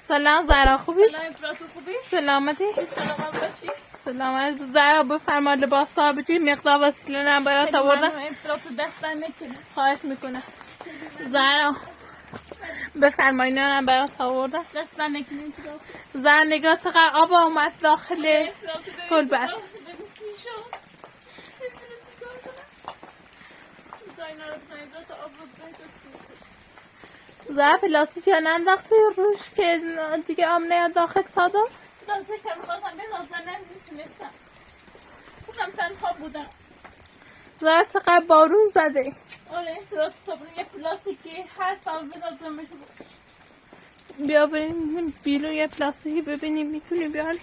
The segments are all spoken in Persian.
سلام زهرا خوبی؟ سلام افراط خوبی؟ سلامتی؟ سلامت باشی. سلامت زهرا بفرما لباس ها بچی مقدار وسیله نم برات آوردم. افراط دستن نکنی. خواهش میکنم زهرا بفرما اینا نم برات آوردم. دستن نکنی افراط. زهرا نگاه چقدر آب اومد داخل کلبت. زهرا پلاستیک یا ننداختی روش که دیگه آب نیاد داخل چادر؟ دسته که میخواستم بنازن نمیتونستم. خودم تنها بودم. زهرا چقدر بارون زده. آره افراط صبر یه پلاستیکی هست هم بنازم بیا بریم بیرون یه پلاستیکی ببینیم میتونی بیاری.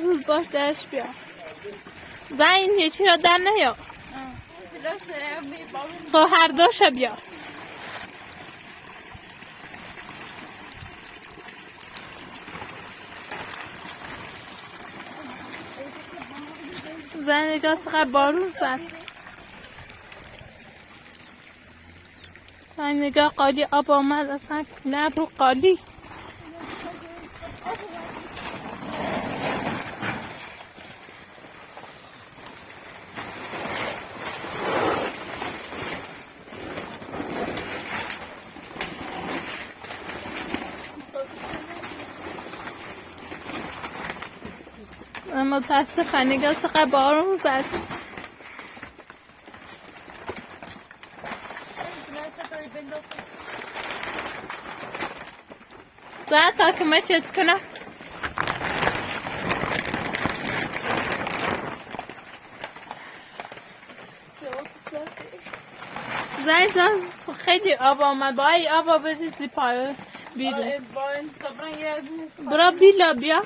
زود باش درش بیا. این یکی را در نیا. خب هر دوش بیا. نگاه چقدر بارون زد. نگاه قالی آب آمد اصلا نه رو قالی. متاسفم نگاه چقدر بارون زد. زد تا که من چت کنم. زد خیلی آب آمد باید آب بریزی پای بیرون. برو بیلا بیا.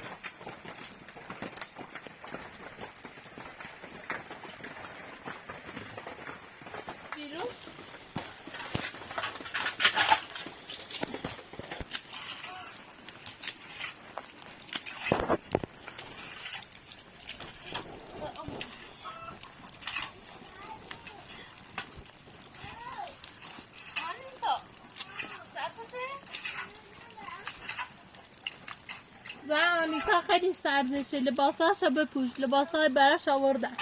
آنیتا خیلی سردشه لباساشو بپوش لباسای براش آوردن.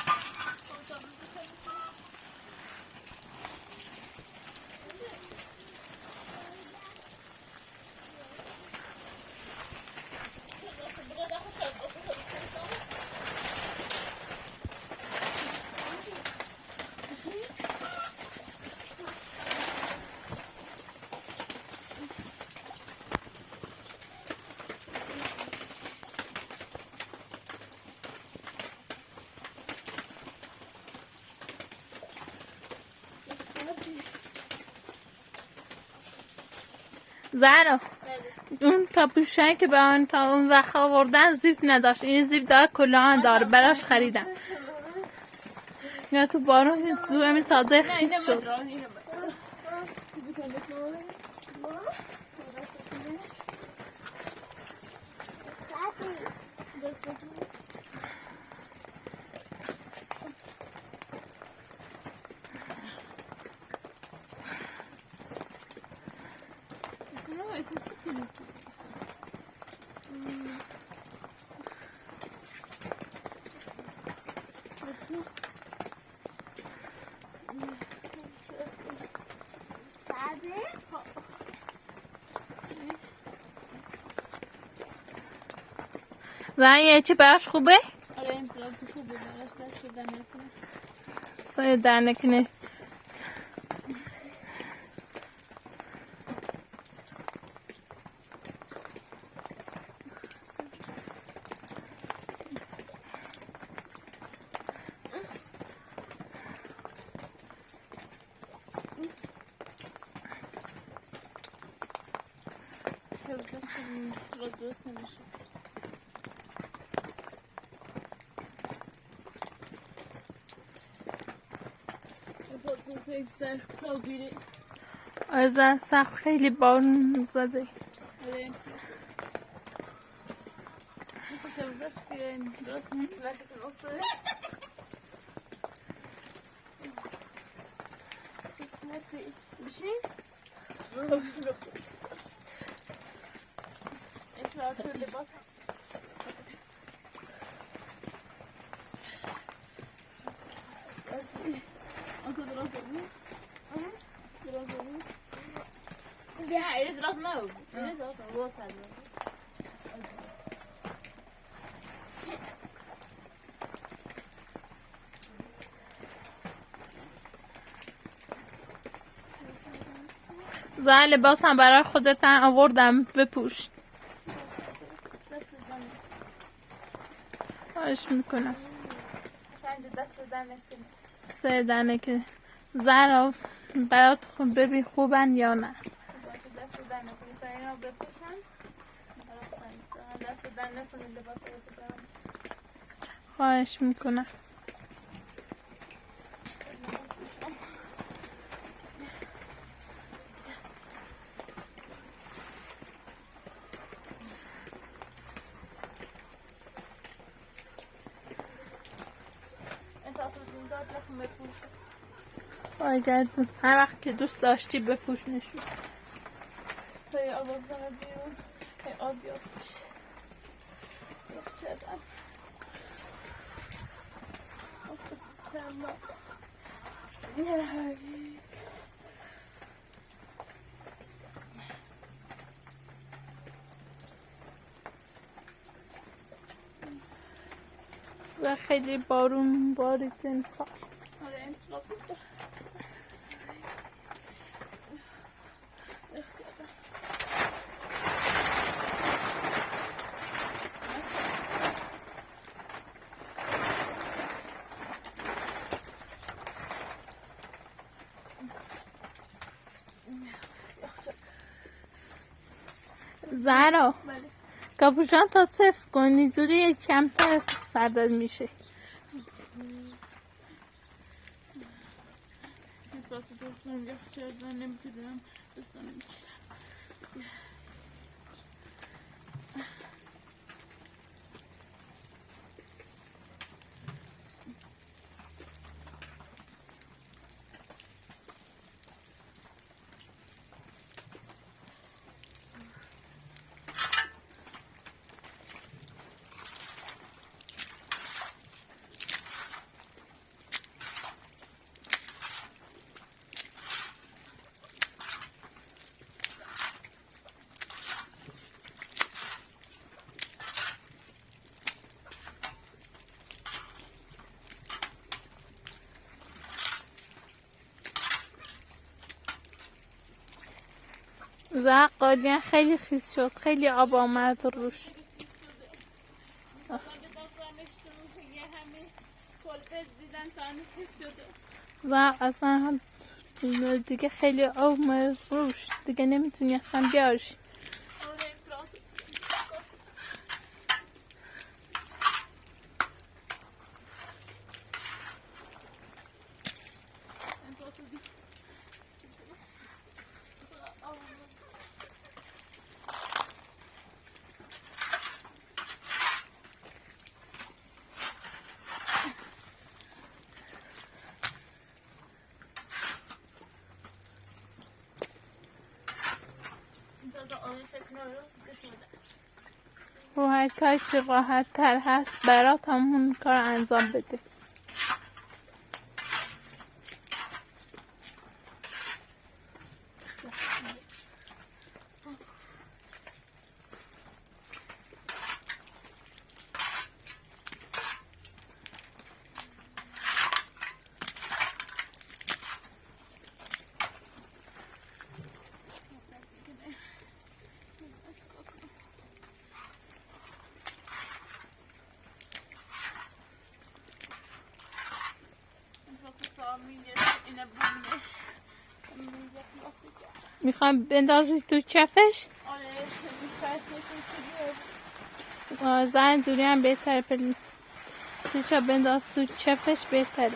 زهرا اون کاپوشن که به آن تا اون وقت آوردن زیپ نداشت. این زیپ داره کلاهان داره براش خریدم. یا تو بارون تو همین ساده خیس شد. زن چی براش خوبه؟ آره این پلاستیک خوبه براش دست در نکنه. در نکنه. درست نمیشه. واسه سر گیری. از سخت خیلی بارون زده. آره. چه وزش که درست نمیشه که نصه. اسمتی بشین. اطلاع تو لباس. آنکه درست بود. درست بود. Yeah, it is not no. It is also water. زن لباس هم برای خودت آوردم بپوش. خواهش میکنم. سه دانه که زن برات ببین خوبن یا نه. خواهش میکنم. اگر هر وقت که دوست داشتی بپوش نشون. Hey, I love that idea. Hey, I'll be up. و خیلی بارون بارید امسال. زهرا کاپوشان تا صفر کن اینجوری کمتر سردت میشه. زهر قالیان خیلی خیس شد، خیلی آب آمد روش. زهر اصلا دیگه خیلی آب آمد روش، دیگه نمیتونی اصلا بیارش. و هر کاری که راحت تر هست برات همون کار انجام بده. میخوام بندازی تو کفش؟ آره زن دوری هم بهتره، سیچا بنداز تو کفش بهتره.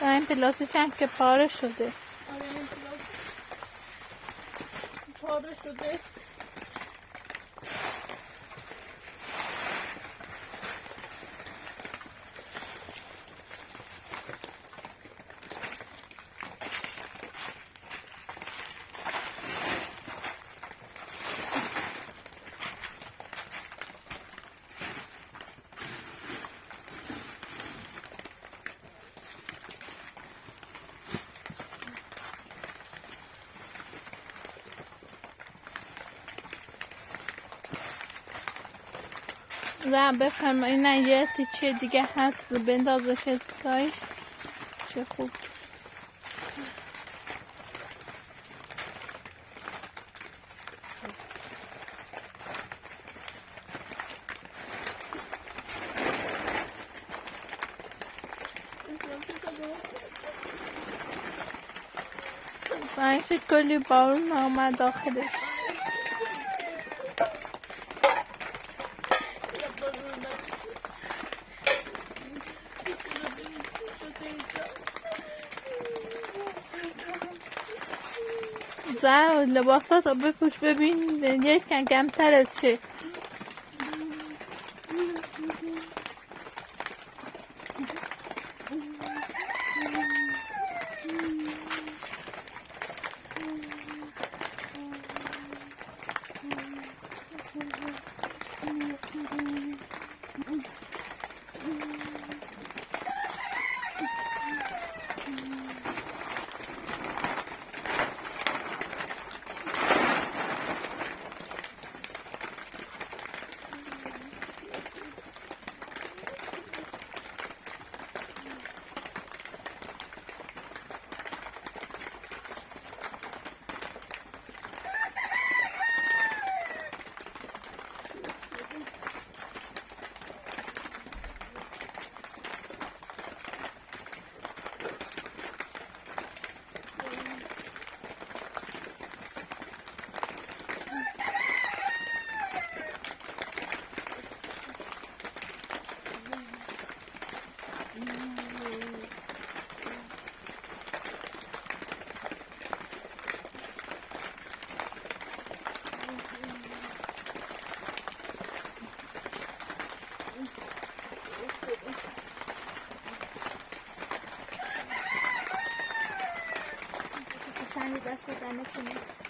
و این پلاستیک هم که پاره شده. آره این پلاس پاره شده. زن بفرما این یه تیچه دیگه هست بندازش تایش. چه خوب. زنش کلی بارون آمد داخلش. زن لباسات رو بپوش ببین یکم کمتر از شه.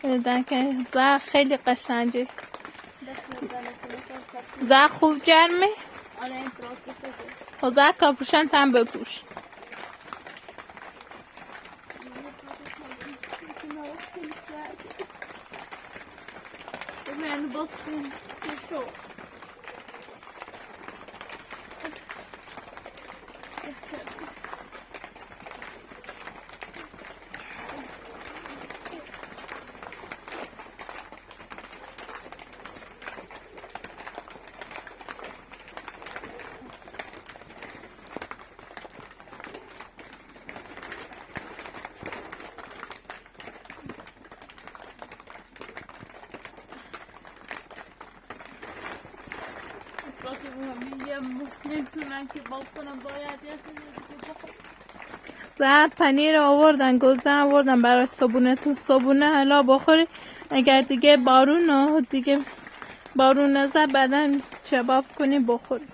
دیدن که زن خیلی قشنگه. زن خوب گرمه. آره این پلاستیکه. خب زن کاپوشن هم بپوش. ببین باسیم چی شو. نمیتونن که باز کنم باید یه زن پنیر آوردن گوزن آوردن برای صبونه. تو صبونه حالا بخوری اگر دیگه بارون نزد بعدن چباب کنی بخوری.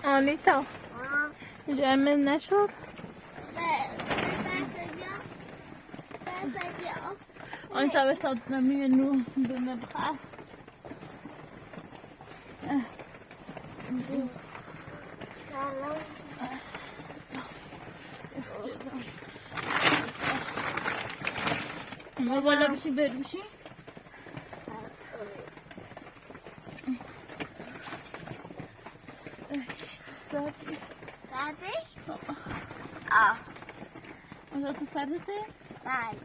آنیتا جمع نشد؟ آنیتا به تا نمیه نو دونه بخواه. سلام. ما بالا بشی بروشی؟ ساده؟ اونجا تو سردته؟ بله.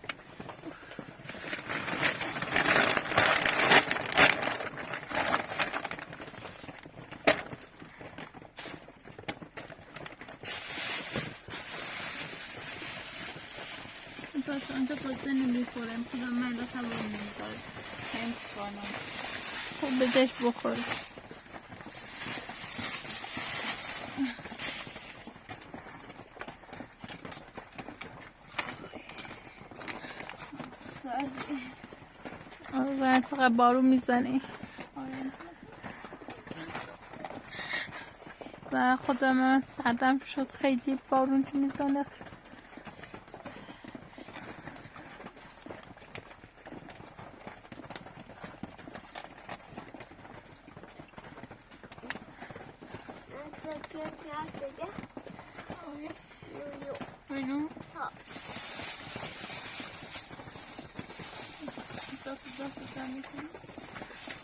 داشت آنجا بازه نمیخورم خدا من را تمام نمیداره هم کنم خب بدش بخور آره چقدر بارون میزنی و خدا من سردم شد خیلی بارون که میزنه Bueno.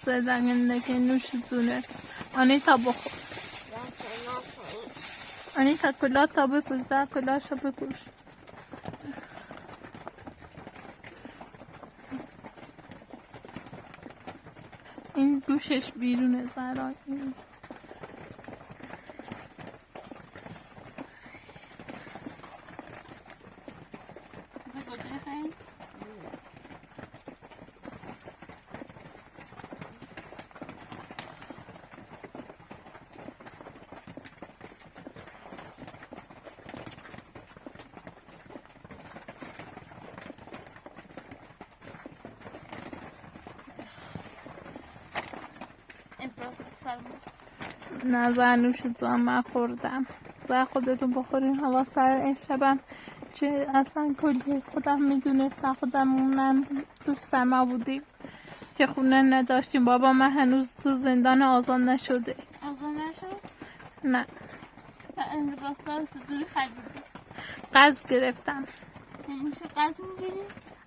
زدنگندگی نوش جونه آنیتا بخور آنیتا کلاه تا بپوش زد کلاهشو بپوش این گوشش بیرونه زهرا این نه زنوش جان من خوردم و خودتون بخورین هوا سر شبم چه اصلا کلی خودم میدونستم خودمونم تو سما بودیم که خونه نداشتیم بابا من هنوز تو زندان آزاد نشده آزاد نشد؟ نه این راستان صدوری خریدی قرض گرفتم میشه قرض میگیری؟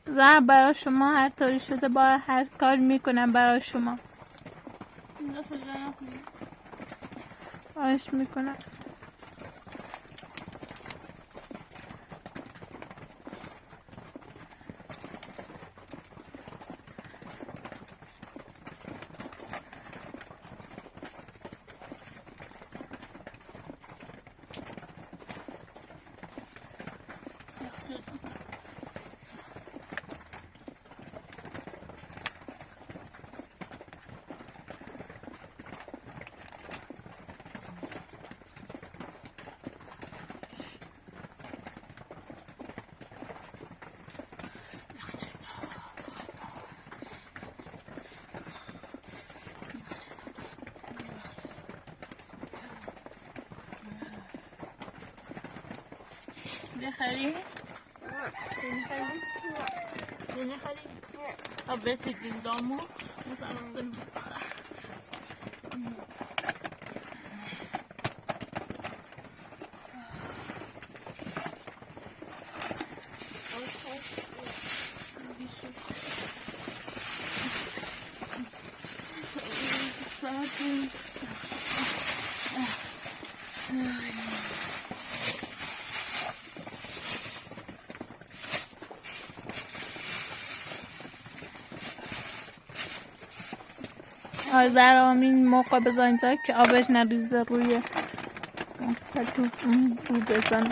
زن برای شما هر طوری شده با هر کار میکنم برای شما این دست جانت میگی خواهش میکنم بخری؟ بخری؟ خب رسیدیم دامو مثلا در همین موقع بذارین جایی که آبش نریزه روی پتو رو بزن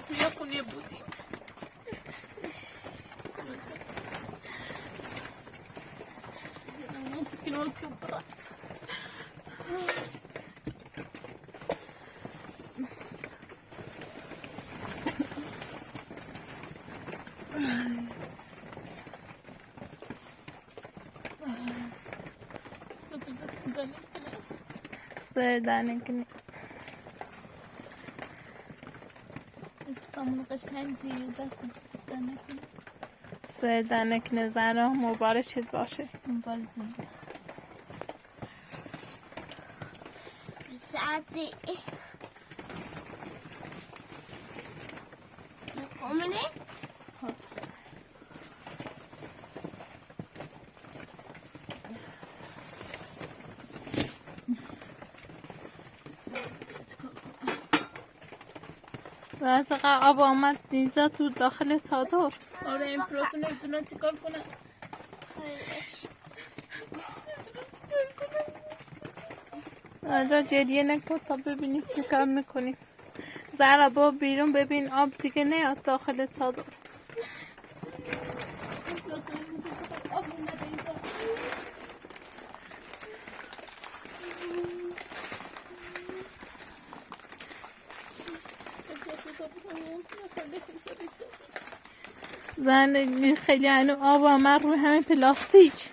توی خونه بودیم سردنگی استامون قشنگی دست دنکی سردنگی نظر مبارکت باشه مبارک ساعتی خمونه و چقدر آب آمد اینجا تو داخل چادر آره این پروتون نمیتونن چیکار کنن آره جریه نکن تا ببینید چی کار میکنیم. زهرا با بیرون ببین آب دیگه نیاد داخل چادر. زن خیلی هنو آب آمد روی همه پلاستیک.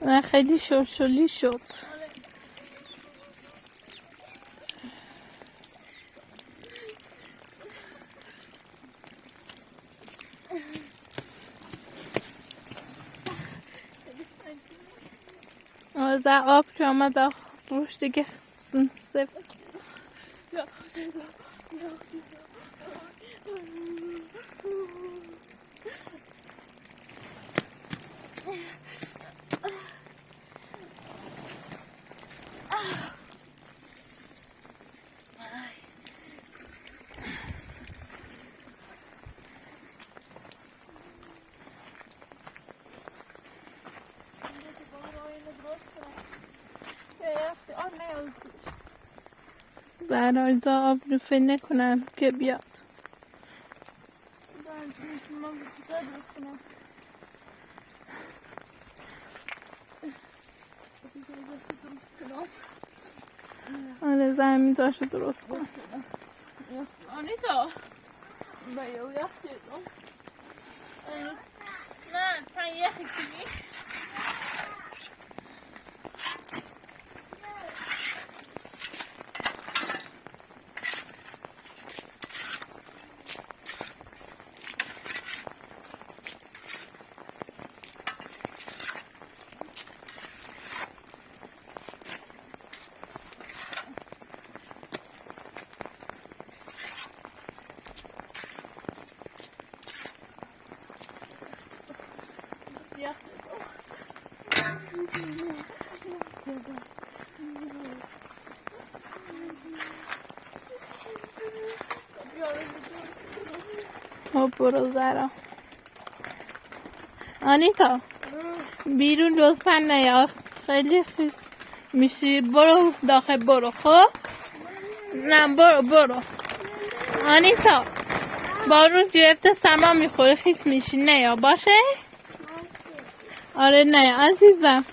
و خیلی شلشلی شد. از آب که آمد روش دیگه سفت. زهرا آب رو فکر نکنم که بیاد. آره زمین داشت درست کن. آنیتا باید یختی نه sen یخی کنی خب برو زهرا. آنیتا بیرون لطفا نیا خیلی خیس میشی. برو داخل برو. خب نه برو. آنیتا بارون جفت سما میخوره خیس میشی. نیا باشه. آره نیا عزیزم.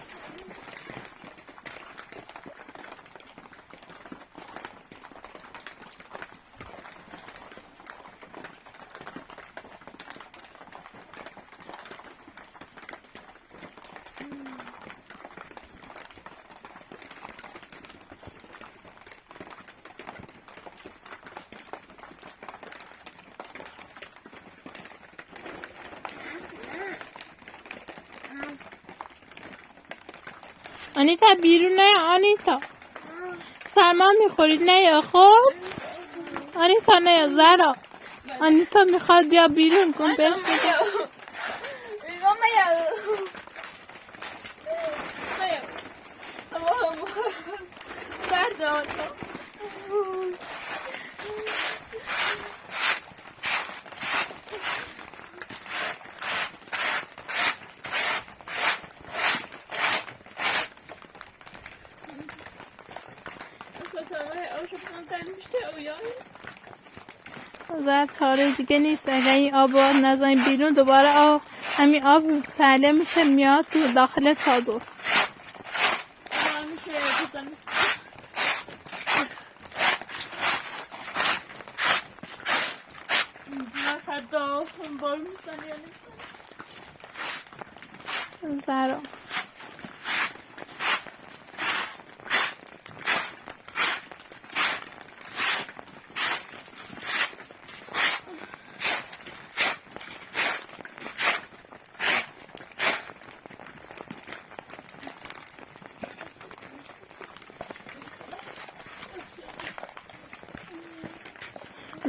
آنیتا بیرون نیا. آنیتا سرما میخورید نیا. خب آنیتا نیا. زهرا آنیتا میخواد بیا بیرون کن. بهش زهر چاره دیگه نیست. اگر این آب رو نزنیم بیرون دوباره همین آب تله میشه میاد تو داخل چادر. زهرا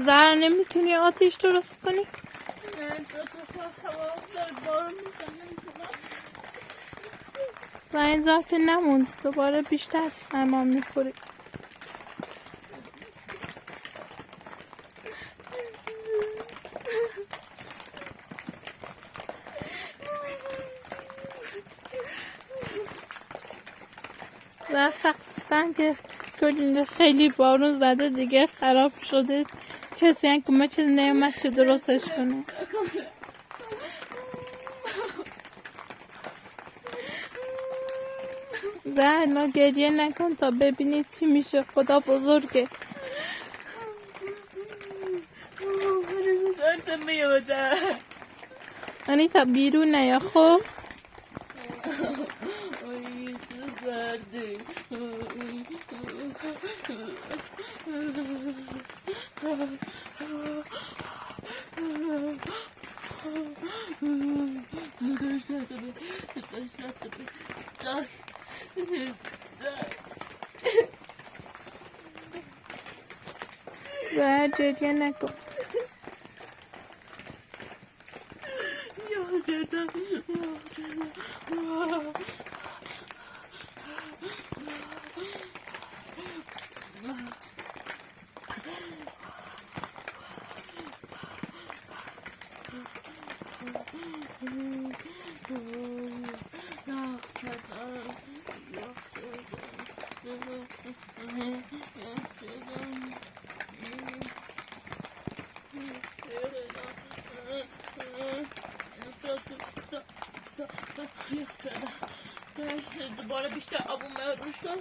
زهرا نمیتونی آتیش درست کنی؟ نه دو تا هوا داره بارون میزنه نمیتونم. و این اضافه نموند دوباره بیشتر سرما میخوری. و سختن که خیلی بارون زده دیگه خراب شده، کسی هم که ما چیز نیومد چه درستش کنه. زهرا گریه نکن تا ببینید چی میشه، خدا بزرگه. دارم میوده انیتا بیرون نیا خب. ای تو زرده زهرا گریه نکن. دوباره بیشتر آبو روش دار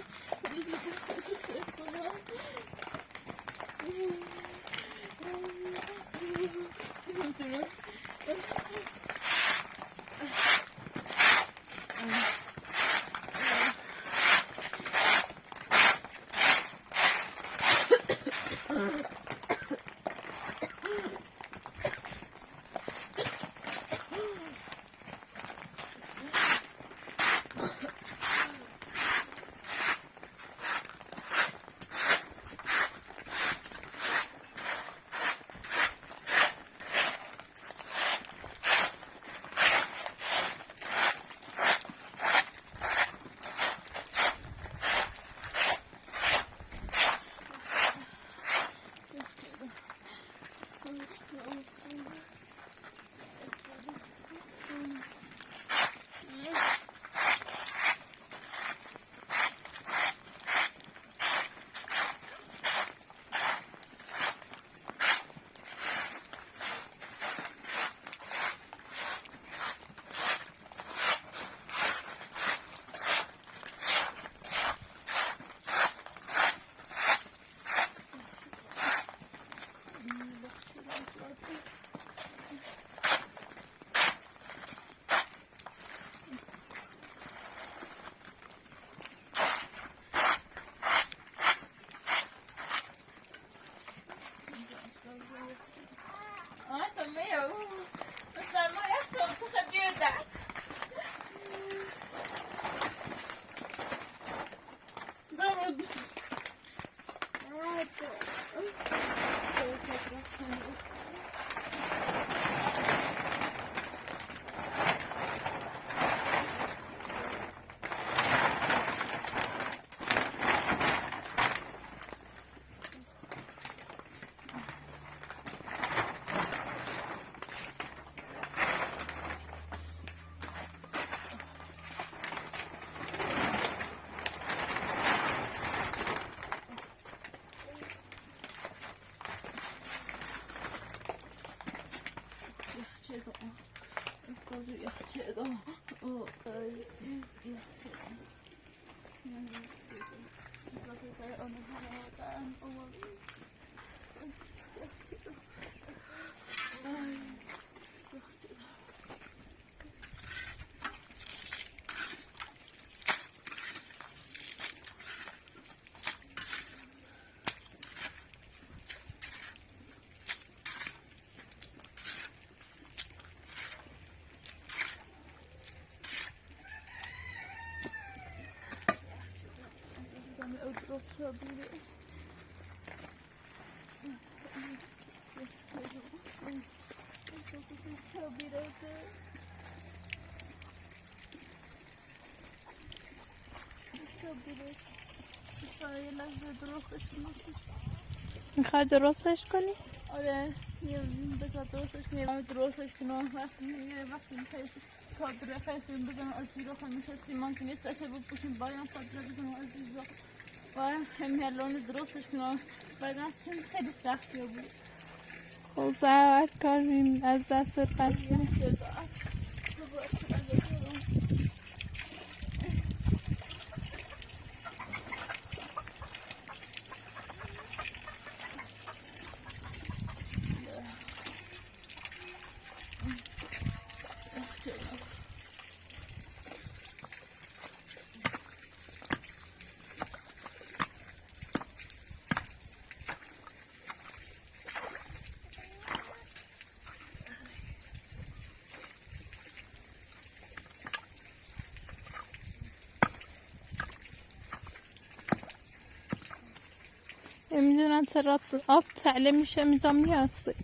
یه لحظه درستش کنم. میخوای درستش کنی؟ آره یه بذار درستش کنم. درستش کنم وقتی میخوایی کادر خیلی بزنم از بیرو همیشه سیمان که نیستش بپوشیم بایم کادر بزنم از بیرو بایم همه لون درستش کنم. بعد اصلا خیلی سختی بود. خب زحمت کردیم از دست پس نمیدونم چرا آب تعله میشه میزام میاسته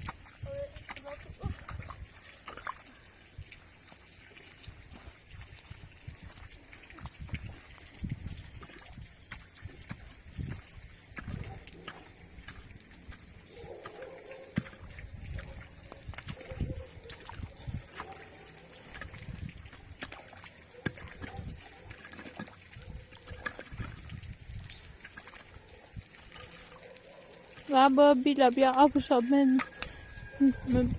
و با بیلا بیا آبش آب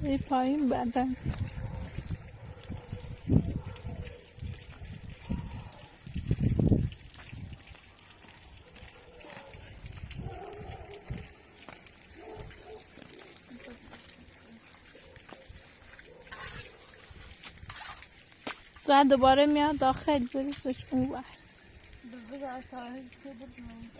بری پایین بدن زن دوباره میاد داخل بریزش اون بر بذار ساحل که بزنم.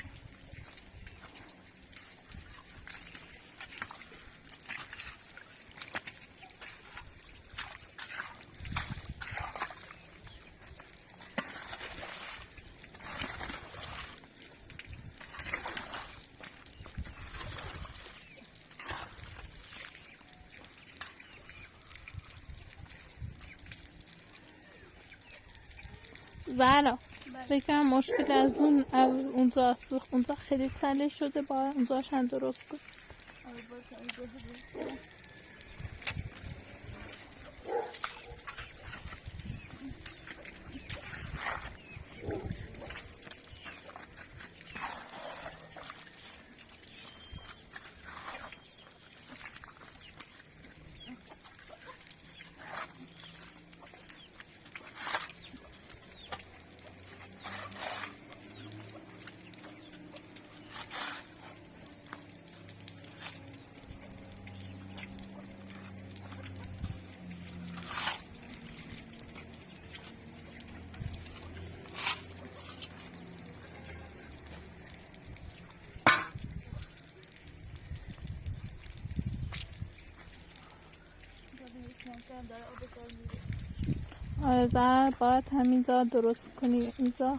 زهرا فکرم مشکل از اونجا اونجا خیلی تله شده با اونجاش هم درست کن آره زهرا باید همینجا درست کنی اینجا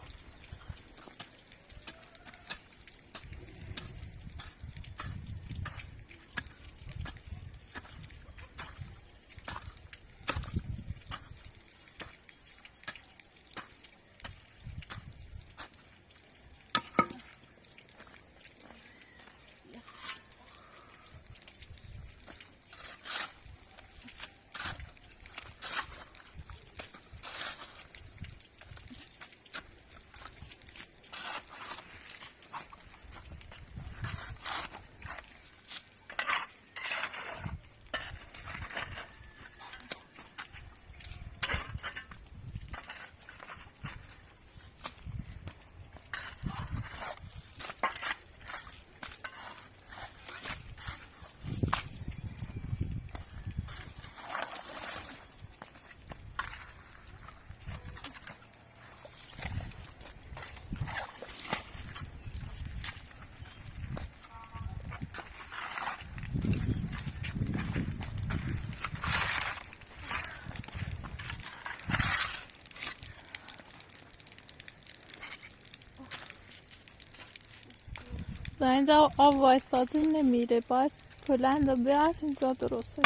و اینجا آب وایستاده نمیره باید بلند و بیاد اینجا درسته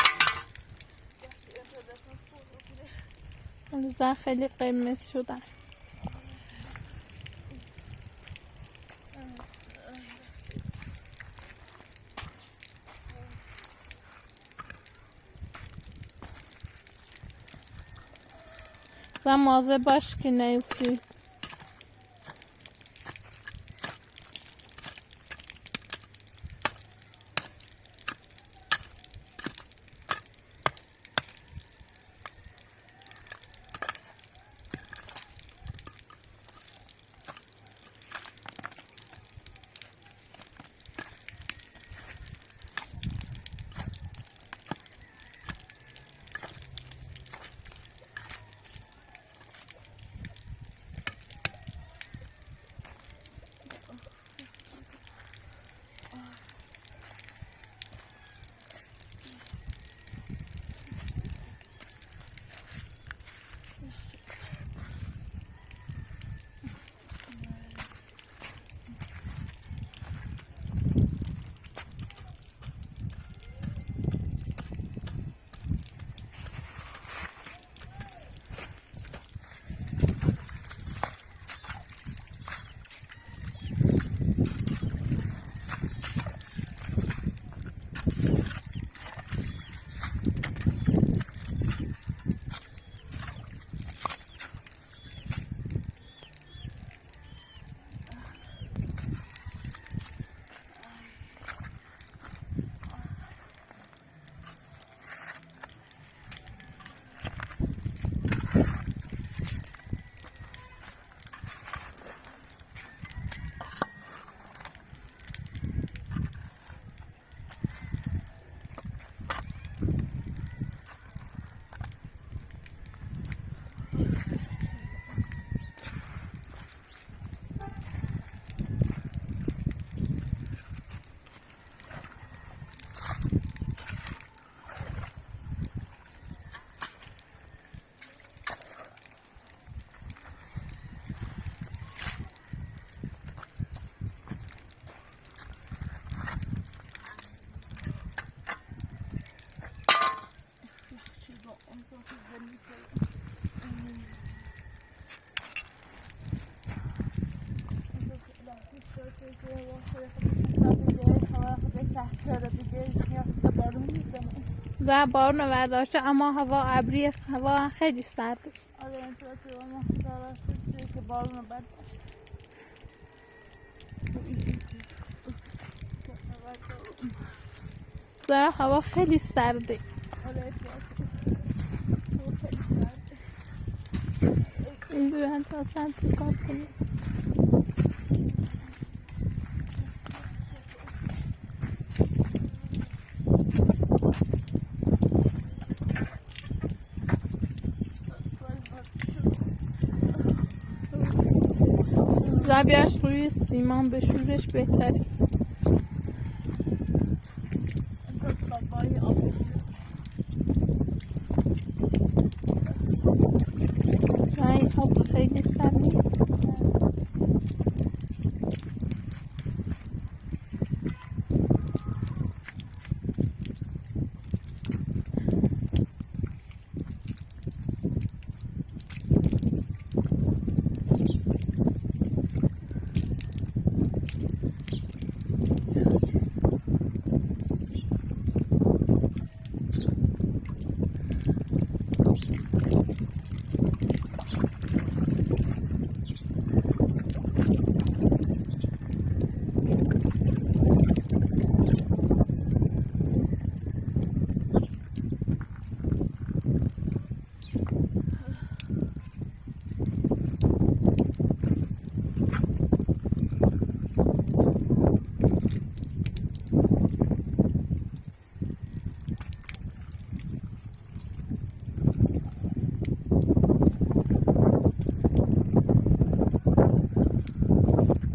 روزا خیلی قرمز شدن. مواظب باش که نیفتی. و بارون ورداشته اما هوا ابری، هوا خیلی سرده. آره اینطور ما داشته که بارون برداشت. و هوا خیلی سرده. آره این بیان تا سن چیکار کنیم. بیاش روی سیمان بشورش بهتره. این آب خیلی سر نیست.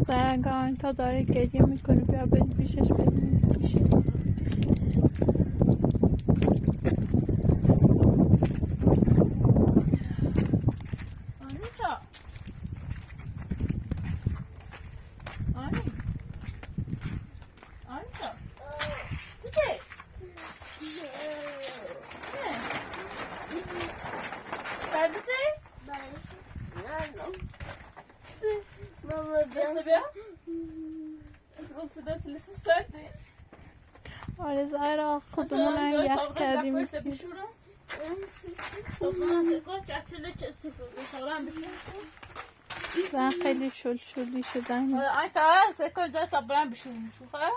سرنگان تا داره گریه میکنه بیا بریم پیشش ببینیم چی شد. Hadi Mama دست ben. بیا روز دست لیسی سردی آره زهرا خودمون یخ کردیم بشورم صبحانه سکر کچله چه سفر بشورم بشورم زن خیلی شلی شدن آره این تا سکر جا صبرم بشورم شو خب